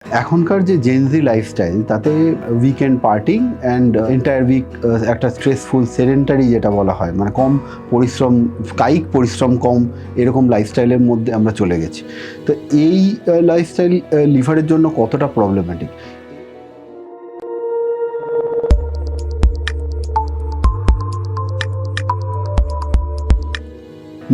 এখনকার যে Gen Z lifestyle তাতে weekend partying and entire week একটা স্ট্রেসফুল সেডেন্টারি যেটা বলা হয়, মানে কম পরিশ্রম, কায়িক পরিশ্রম কম, এরকম লাইফস্টাইলের মধ্যে আমরা চলে গেছি। তো এই লাইফস্টাইল লিভারের জন্য কতটা প্রবলেম্যাটিক।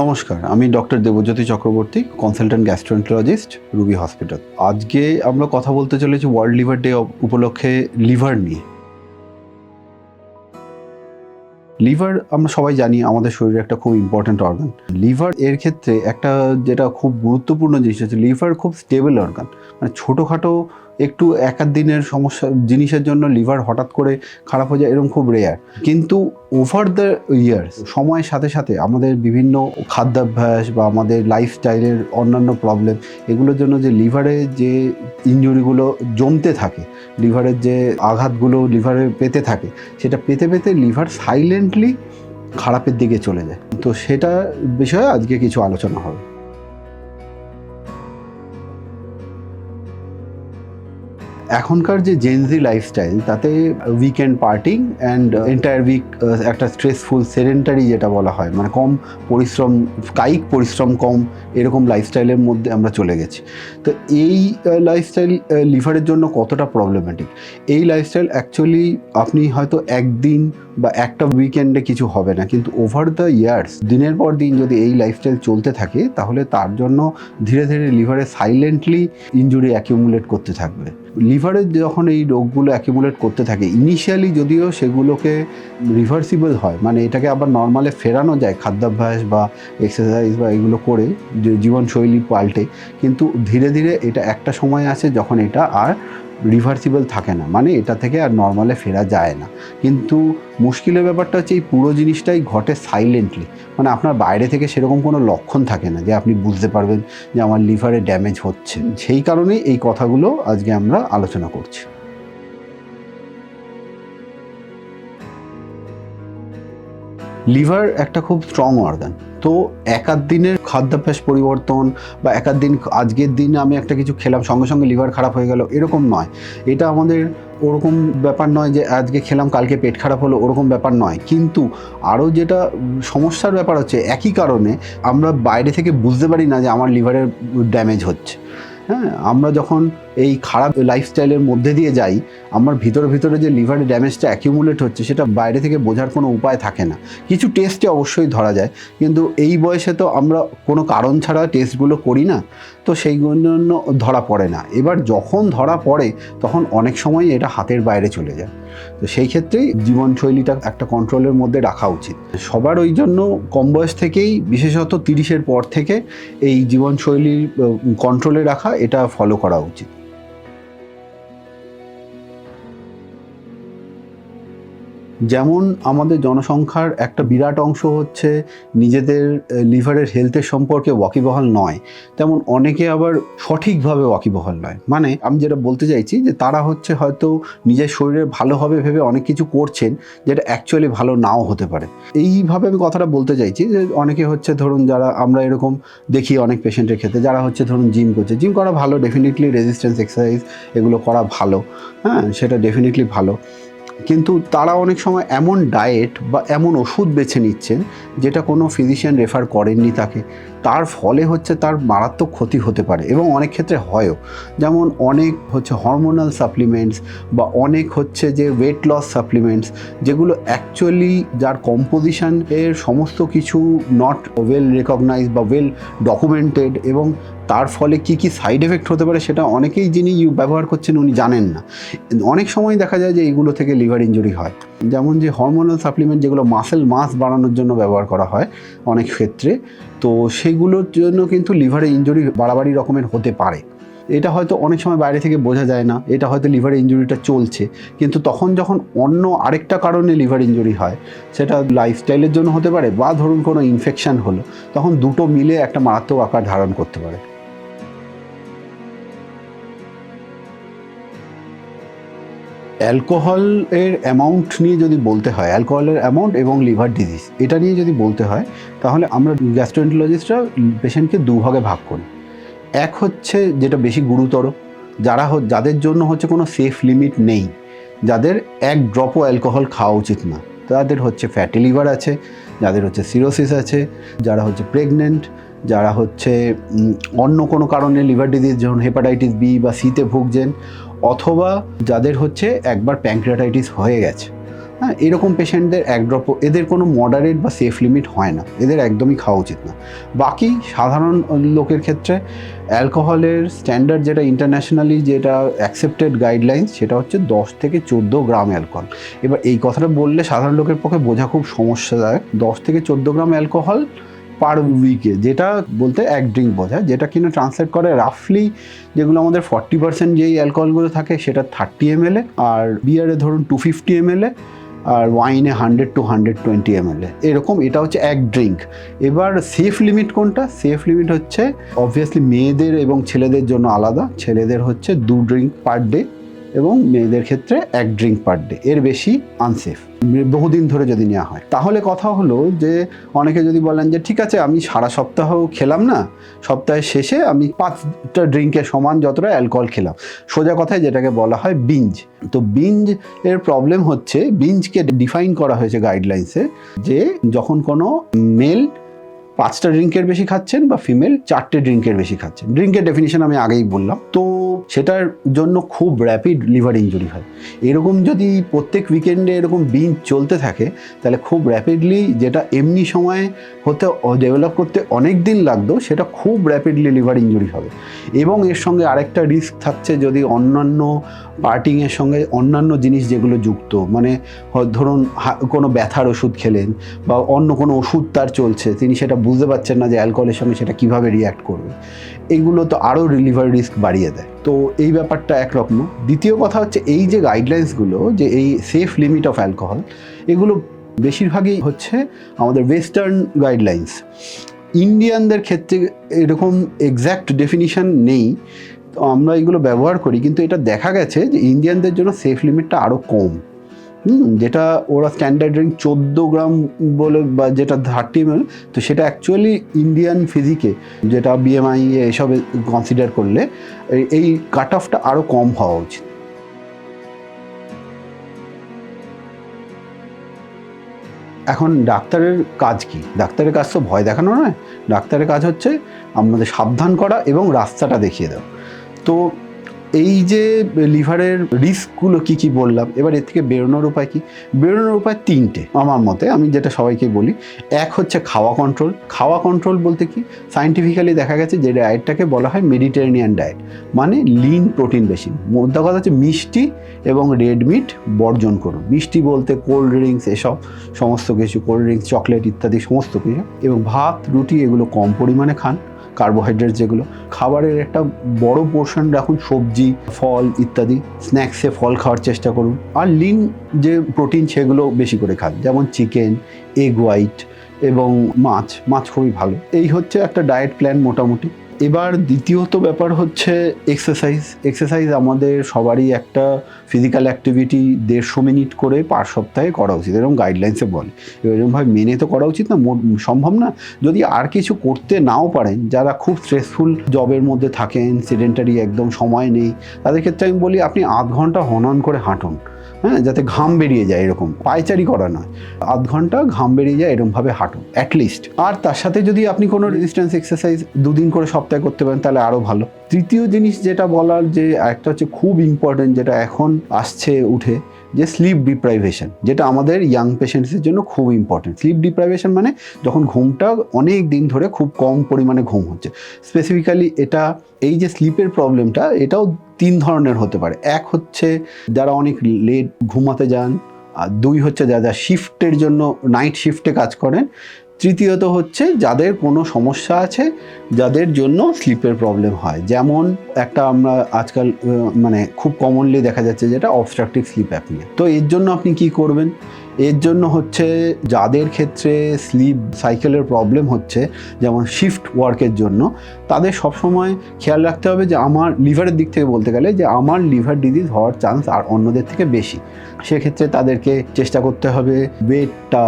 নমস্কার, আমি doctor Debjyoti Chakraborty, consultant gastroenterologist, Ruby hospital. আজকে আমরা কথা বলতে চলেছি ওয়ার্ল্ড লিভার ডে উপলক্ষে লিভার নিয়ে। লিভার আমরা সবাই জানি আমাদের শরীরে একটা খুব ইম্পর্ট্যান্ট অর্গান। লিভার এর ক্ষেত্রে একটা যেটা খুব গুরুত্বপূর্ণ জিনিস হচ্ছে লিভার খুব স্টেবল অর্গান। মানে ছোটোখাটো একটু এক আধ দিনের সমস্যা জিনিসের জন্য লিভার হঠাৎ করে খারাপ হয়ে যায়, এরকম খুব রেয়ার। কিন্তু ওভার দ্য ইয়ার্স, সময়ের সাথে সাথে আমাদের বিভিন্ন খাদ্যাভ্যাস বা আমাদের লাইফস্টাইলের অন্যান্য প্রবলেম, এগুলোর জন্য যে লিভারে যে ইনজুরিগুলো জমতে থাকে, লিভারের যে আঘাতগুলো লিভারে পেতে থাকে, সেটা পেতে পেতে লিভার সাইলেন্টলি খারাপের দিকে চলে যায়। তো সেটা বিষয়ে আজকে কিছু আলোচনা হবে। এখনকার যে জেনজি লাইফস্টাইল তাতে weekend partying and entire week একটা স্ট্রেসফুল সেডেন্টারি যেটা বলা হয়, মানে কম পরিশ্রম, কায়িক পরিশ্রম কম, এরকম লাইফস্টাইলের মধ্যে আমরা চলে গেছি। তো এই লাইফস্টাইল লিভারের জন্য কতটা প্রবলেম্যাটিক। এই লাইফস্টাইল অ্যাকচুয়ালি আপনি হয়তো একদিন বা একটা উইকেন্ডে কিছু হবে না, কিন্তু ওভার দ্য ইয়ার্স, দিনের পর দিন যদি এই লাইফস্টাইল চলতে থাকে, তাহলে তার জন্য ধীরে ধীরে লিভারে সাইলেন্টলি ইনজুরি অ্যাকিউমুলেট করতে থাকবে। লিভারের যখন এই রোগগুলো অ্যাকিউমুলেট করতে থাকে, ইনিশিয়ালি যদিও সেগুলোকে রিভার্সিবল হয়, মানে এটাকে আবার নর্মালে ফেরানো যায় খাদ্যাভ্যাস বা এক্সারসাইজ বা এগুলো করে, যে জীবনশৈলী পাল্টে, কিন্তু ধীরে ধীরে এটা একটা সময় আছে যখন এটা আর রিভার্সিবল থাকে না, মানে এটা থেকে আর নর্মালে ফেরা যায় না। কিন্তু মুশকিলের ব্যাপারটা হচ্ছে এই পুরো জিনিসটাই ঘটে সাইলেন্টলি, মানে আপনার বাইরে থেকে সেরকম কোনো লক্ষণ থাকে না যে আপনি বুঝতে পারবেন যে আমার লিভারে ড্যামেজ হচ্ছে। সেই কারণেই এই কথাগুলো আজকে আমরা আলোচনা করছি। লিভার একটা খুব স্ট্রং অর্গান। তো এক আধ দিনের খাদ্যাভ্যাস পরিবর্তন বা এক আধ দিন, আজকের দিন আমি একটা কিছু খেলাম সঙ্গে সঙ্গে লিভার খারাপ হয়ে গেল, এরকম নয়। এটা আমাদের ওরকম ব্যাপার নয় যে আজকে খেলাম কালকে পেট খারাপ হলো, ওরকম ব্যাপার নয়। কিন্তু আরও যেটা সমস্যার ব্যাপার হচ্ছে, একই কারণে আমরা বাইরে থেকে বুঝতে পারি না যে আমার লিভারের ড্যামেজ হচ্ছে। হ্যাঁ, আমরা যখন এই খারাপ লাইফস্টাইলের মধ্যে দিয়ে যাই, আমার ভিতরে ভিতরে যে লিভারের ড্যামেজটা অ্যাকিউমুলেট হচ্ছে, সেটা বাইরে থেকে বোঝার কোনো উপায় থাকে না। কিছু টেস্টে অবশ্যই ধরা যায়, কিন্তু এই বয়সে তো আমরা কোনো কারণ ছাড়া টেস্টগুলো করি না, তো সেই জন্য ধরা পড়ে না। এবার যখন ধরা পড়ে তখন অনেক সময় এটা হাতের বাইরে চলে যায়। তো সেই ক্ষেত্রেই জীবনশৈলীটা একটা কন্ট্রোলের মধ্যে রাখা উচিত সবার। ওই জন্য কম বয়স থেকেই, বিশেষত 30-এর পর থেকে এই জীবনশৈলী কন্ট্রোলে রাখা, এটা ফলো করা উচিত। যেমন আমাদের জনসংখ্যার একটা বিরাট অংশ হচ্ছে নিজেদের লিভারের হেলথের সম্পর্কে ওয়াকিবহাল নয়, তেমন অনেকে আবার সঠিকভাবে ওয়াকিবহাল নয়। মানে আমি যেটা বলতে চাইছি যে তারা হচ্ছে হয়তো নিজের শরীরের ভালো হবে ভেবে অনেক কিছু করছেন, যেটা অ্যাকচুয়ালি ভালো নাও হতে পারে। এইভাবে আমি কথাটা বলতে চাইছি যে অনেকে হচ্ছে, ধরুন যারা আমরা এরকম দেখি অনেক পেশেন্টের ক্ষেত্রে, যারা হচ্ছে ধরুন জিম করছে, জিম করা ভালো, ডেফিনেটলি রেজিস্ট্যান্স এক্সারসাইজ এগুলো করা ভালো, হ্যাঁ সেটা ডেফিনেটলি ভালো। কিন্তু তারা অনেক সময় এমন ডায়েট বা এমন ওষুধ বেছে নিচ্ছেন যেটা কোনো ফিজিশিয়ান রেফার করেননি তাকে, তার ফলে হচ্ছে তার মারাত্মক ক্ষতি হতে পারে, এবং অনেক ক্ষেত্রে হয়ও। যেমন অনেক হচ্ছে হরমোনাল সাপ্লিমেন্টস বা অনেক হচ্ছে যে ওয়েট লস সাপ্লিমেন্টস, যেগুলো অ্যাকচুয়ালি যার কম্পোজিশন এর সমস্ত কিছু নট ওয়েল রেকগনাইজড বা ওয়েল ডকুমেন্টেড, এবং তার ফলে কি কি সাইড এফেক্ট হতে পারে সেটা অনেকেই যিনি ব্যবহার করছেন উনি জানেন না। অনেক সময় দেখা যায় যে এইগুলো থেকে লিভার ইনজুরি হয়। যেমন যে হরমোনাল সাপ্লিমেন্ট যেগুলো মাসেল মাস বাড়ানোর জন্য ব্যবহার করা হয় অনেক ক্ষেত্রে, তো সেগুলোর জন্য কিন্তু লিভারে ইনজুরি বাড়াবাড়ি রকমের হতে পারে। এটা হয়তো অনেক সময় বাইরে থেকে বোঝা যায় না, এটা হয়তো লিভার ইনজুরিটা চলছে, কিন্তু তখন যখন অন্য আরেকটা কারণে লিভার ইনজুরি হয়, সেটা লাইফস্টাইলের জন্য হতে পারে বা ধরুন কোনো ইনফেকশন হলো, তখন দুটো মিলে একটা মারাত্মক আকার ধারণ করতে পারে। অ্যালকোহলের অ্যামাউন্ট নিয়ে যদি বলতে হয়, অ্যালকোহলের অ্যামাউন্ট এবং লিভার ডিজিজ, এটা নিয়ে যদি বলতে হয়, তাহলে আমরা গ্যাস্ট্রোএন্টারোলজিস্টরা পেশেন্টকে দুভাগে ভাগ করি। এক হচ্ছে যেটা বেশি গুরুতর, যাদের জন্য হচ্ছে কোনো সেফ লিমিট নেই, যাদের এক ড্রপও অ্যালকোহল খাওয়া উচিত না, তাদের হচ্ছে ফ্যাটি লিভার আছে, যাদের হচ্ছে সিরোসিস আছে, যারা হচ্ছে প্রেগনেন্ট, যারা হচ্ছে অন্য কোনো কারণে লিভার ডিজিজ যেমন হেপাটাইটিস বি বা সিতে ভুগছেন, অথবা যাদের হচ্ছে একবার প্যানক্রিয়াটাইটিস হয়ে গেছে। হ্যাঁ, এরকম পেশেন্টদের এক ড্রপ, এদের কোনো মডারেট বা সেফ লিমিট হয় না, এদের একদমই খাওয়া উচিত না। বাকি সাধারণ লোকের ক্ষেত্রে অ্যালকোহলের স্ট্যান্ডার্ড যেটা ইন্টারন্যাশনালি যেটা অ্যাকসেপ্টেড গাইডলাইন্স, সেটা হচ্ছে 10 থেকে 14 গ্রাম অ্যালকোহল। এবার এই কথাটা বললে সাধারণ লোকের পক্ষে বোঝা খুব সমস্যাদায়ক। 10 থেকে 14 গ্রাম অ্যালকোহল পার উইকে, যেটা বলতে এক ড্রিঙ্ক বোঝায়, যেটা কিনা ট্রান্সলেট করে রাফলি যেগুলো আমাদের 40% যেই অ্যালকোহলগুলো থাকে সেটা 30 ml, আর বিয়ারে ধরুন 250 ml, আর ওয়াইনে 100 to 120 ml এরকম। এটা হচ্ছে এক ড্রিঙ্ক। এবার সেফ লিমিট কোনটা? সেফ লিমিট হচ্ছে অবভিয়াসলি মেয়েদের এবং ছেলেদের জন্য আলাদা। ছেলেদের হচ্ছে 2 ড্রিঙ্ক পার ডে এবং মেয়েদের ক্ষেত্রে 1 ড্রিঙ্ক পার ডে, এর বেশি আনসেফ বহুদিন ধরে যদি নেওয়া হয়। তাহলে কথা হলো যে অনেকে যদি বলেন যে ঠিক আছে আমি সারা সপ্তাহ খেলাম না, সপ্তাহের শেষে আমি 5টা ড্রিঙ্কের সমান যতটা অ্যালকোহল খেলাম, সোজা কথায় যেটাকে বলা হয় বিঞ্জ। তো বিঞ্জ এর প্রবলেম হচ্ছে, বিঞ্জকে ডিফাইন করা হয়েছে গাইডলাইন্সে যে যখন কোনো মেল 5টা ড্রিঙ্কের বেশি খাচ্ছেন বা ফিমেল 4টে ড্রিঙ্কের বেশি খাচ্ছেন। ড্রিঙ্কের ডেফিনিশন আমি আগেই বললাম। তো সেটার জন্য খুব র্যাপিড লিভার ইনজুরি হয়। এরকম যদি প্রত্যেক উইকেন্ডে এরকম বিঞ্জ চলতে থাকে, তাহলে খুব র্যাপিডলি, যেটা এমনি সময় হতে ডেভেলপ করতে অনেক দিন লাগতো, সেটা খুব র্যাপিডলি লিভার ইনজুরি হবে। এবং এর সঙ্গে আরেকটা রিস্ক থাকছে, যদি অন্যান্য পার্টিংয়ের সঙ্গে অন্যান্য জিনিস যেগুলো যুক্ত, মানে ধরুন কোনো ব্যথার ওষুধ খেলেন বা অন্য কোনো ওষুধ তার চলছে, তিনি সেটা বুঝতে পারছেন না যে অ্যালকোহলের সঙ্গে সেটা কীভাবে রিয়্যাক্ট করবে, এগুলো তো আরও লিভার রিস্ক বাড়িয়ে দেয়। তো এই ব্যাপারটা একরকম। দ্বিতীয় কথা হচ্ছে এই যে গাইডলাইন্সগুলো, যে এই সেফ লিমিট অফ অ্যালকোহল, এগুলো বেশিরভাগই হচ্ছে আমাদের ওয়েস্টার্ন গাইডলাইন্স। ইন্ডিয়ানদের ক্ষেত্রে এরকম এক্স্যাক্ট ডেফিনিশন নেই, তো আমরা এগুলো ব্যবহার করি, কিন্তু এটা দেখা গেছে যে ইন্ডিয়ানদের জন্য সেফ লিমিটটা আরও কম। যেটা ওরা স্ট্যান্ডার্ড ড্রিঙ্ক 14 গ্রাম বলে বা যেটা 30 ml, তো সেটা অ্যাকচুয়ালি ইন্ডিয়ান ফিজিকে, যেটা বিএমআই এসবে কনসিডার করলে এই কাট অফটা আরও কম হওয়া উচিত। এখন ডাক্তারের কাজ কি? ডাক্তারের কাজ তো ভয় দেখানো নয়, ডাক্তারের কাজ হচ্ছে আমাদের সাবধান করা এবং রাস্তাটা দেখিয়ে দেওয়া। তো এই যে লিভারের রিস্কগুলো কী কী বললাম, এবার এর থেকে বেরোনোর উপায় কী? বেরোনোর উপায় 3টে আমার মতে, আমি যেটা সবাইকে বলি। এক হচ্ছে খাওয়া কন্ট্রোল। খাওয়া কন্ট্রোল বলতে কি, সায়েন্টিফিক্যালি দেখা গেছে যে ডায়েটটাকে বলা হয় মেডিটেরেনিয়ান ডায়েট, মানে লিন প্রোটিন বেশি। মোদ্দা কথা হচ্ছে মিষ্টি এবং রেড মিট বর্জন করুন। মিষ্টি বলতে কোল্ড ড্রিঙ্কস, এসব সমস্ত কিছু, কোল্ড ড্রিঙ্কস, চকলেট ইত্যাদি সমস্ত কিছু, এবং ভাত রুটি এগুলো কম পরিমাণে খান। কার্বোহাইড্রেট যেগুলো, খাবারের একটা বড় পোর্শন রাখুন সবজি, ফল ইত্যাদি। স্ন্যাক্সে ফল খাওয়ার চেষ্টা করুন। আর লিন যে প্রোটিন সেগুলো বেশি করে খান, যেমন চিকেন, এগ হোয়াইট এবং মাছ খুবই ভালো। এই হচ্ছে একটা ডায়েট প্ল্যান মোটামুটি। এবার দ্বিতীয়ত ব্যাপার হচ্ছে এক্সারসাইজ আমাদের সবারই একটা ফিজিক্যাল অ্যাক্টিভিটি 150 মিনিট করে পার সপ্তাহে করা উচিত, এরকম গাইডলাইন্সে বলে। এরকমভাবে মেনে তো করা উচিত না, সম্ভব না। যদি আর কিছু করতে নাও পারেন, যারা খুব স্ট্রেসফুল জবের মধ্যে থাকেন, সেডেন্টারি একদম সময় নেই, তাদের ক্ষেত্রে আমি বলি আপনি আধ ঘন্টা হনন করে হাঁটুন, হ্যাঁ, যাতে ঘাম বেরিয়ে যায়। এরকম পায়চারি করা নয়, আধ ঘন্টা ঘাম বেরিয়ে যায় এরকমভাবে হাঁটুন অ্যাটলিস্ট। আর তার সাথে যদি আপনি কোনো রেজিস্ট্যান্স এক্সারসাইজ 2 দিন করে সপ্তাহে করতে পারেন, তাহলে আরও ভালো। তৃতীয় জিনিস যেটা বলার, যে একটা হচ্ছে খুব ইম্পর্টেন্ট, যেটা এখন আসছে উঠে, যে স্লিপ ডিপ্রাইভেশন, যেটা আমাদের ইয়াং পেশেন্টসের জন্য খুব ইম্পর্টেন্ট। স্লিপ ডিপ্রাইভেশন মানে যখন ঘুমটা অনেক দিন ধরে খুব কম পরিমাণে ঘুম হচ্ছে। স্পেসিফিক্যালি এটা, এই যে স্লিপের প্রবলেমটা, এটাও 3 ধরনের হতে পারে। এক হচ্ছে যারা অনেক লেট ঘুমাতে যান, আর 2 হচ্ছে যারা শিফটের জন্য নাইট শিফটে কাজ করেন, তৃতীয়ত হচ্ছে যাদের কোনো সমস্যা আছে, যাদের জন্য স্লিপের প্রবলেম হয়। যেমন একটা আমরা আজকাল মানে খুব কমনলি দেখা যাচ্ছে যেটা অবস্ট্রাকটিভ স্লিপ অ্যাপনিয়া। তো এর জন্য আপনি কি করবেন? এর জন্য হচ্ছে যাদের ক্ষেত্রে স্লিপ সাইকেলের প্রবলেম হচ্ছে, যেমন শিফট ওয়ার্কের জন্য, তাদের সবসময় খেয়াল রাখতে হবে যে আমার লিভারের দিক থেকে বলতে গেলে, যে আমার লিভার ডিজিজ হওয়ার চান্স আর অন্যদের থেকে বেশি। সেক্ষেত্রে তাদেরকে চেষ্টা করতে হবে ওয়েটটা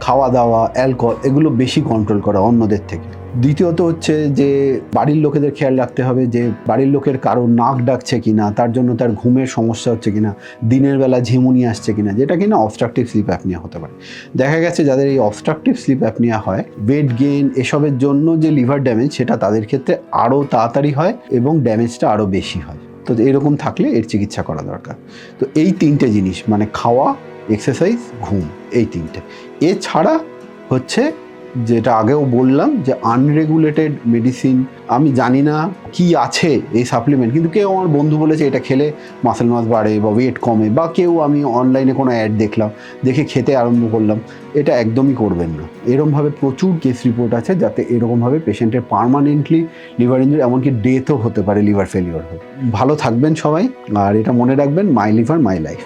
খাওয়া দাওয়া, অ্যালকোহল এগুলো বেশি কন্ট্রোল করা অন্যদের থেকে। দ্বিতীয়ত হচ্ছে যে বাড়ির লোকেদের খেয়াল রাখতে হবে যে বাড়ির লোকের কারো নাক ডাকছে কিনা, তার জন্য তার ঘুমের সমস্যা হচ্ছে কিনা, দিনের বেলা ঝিমুনি আসছে কিনা, যেটা কিনা অবস্ট্রাকটিভ স্লিপ অ্যাপনিয়া হতে পারে। দেখা গেছে যাদের এই অবস্ট্রাকটিভ স্লিপ অ্যাপনিয়া হয়, ওয়েট গেইন এসবের জন্য যে লিভার ড্যামেজ সেটা তাদের ক্ষেত্রে আরও তাড়াতাড়ি হয় এবং ড্যামেজটা আরও বেশি হয়। তো এরকম থাকলে এর চিকিৎসা করা দরকার। তো এই তিনটে জিনিস মানে খাওয়া, এক্সারসাইজ, ঘুম, এই তিনটে। এছাড়া হচ্ছে যেটা আগেও বললাম যে আনরেগুলেটেড মেডিসিন, আমি জানি না কি আছে এই সাপ্লিমেন্ট, কিন্তু কেউ আমার বন্ধু বলেছে এটা খেলে মাসেল মাস বাড়ে বা ওয়েট কমে, বা কেউ আমি অনলাইনে কোনো অ্যাড দেখলাম, দেখে খেতে আরম্ভ করলাম, এটা একদমই করবেন না। এরকমভাবে প্রচুর কেস রিপোর্ট আছে যাতে এরকমভাবে পেশেন্টের পার্মানেন্টলি লিভার ইনজুরি, এমনকি ডেথও হতে পারে লিভার ফেলিওর হয়ে। ভালো থাকবেন সবাই, আর এটা মনে রাখবেন, মাই লিভার মাই লাইফ।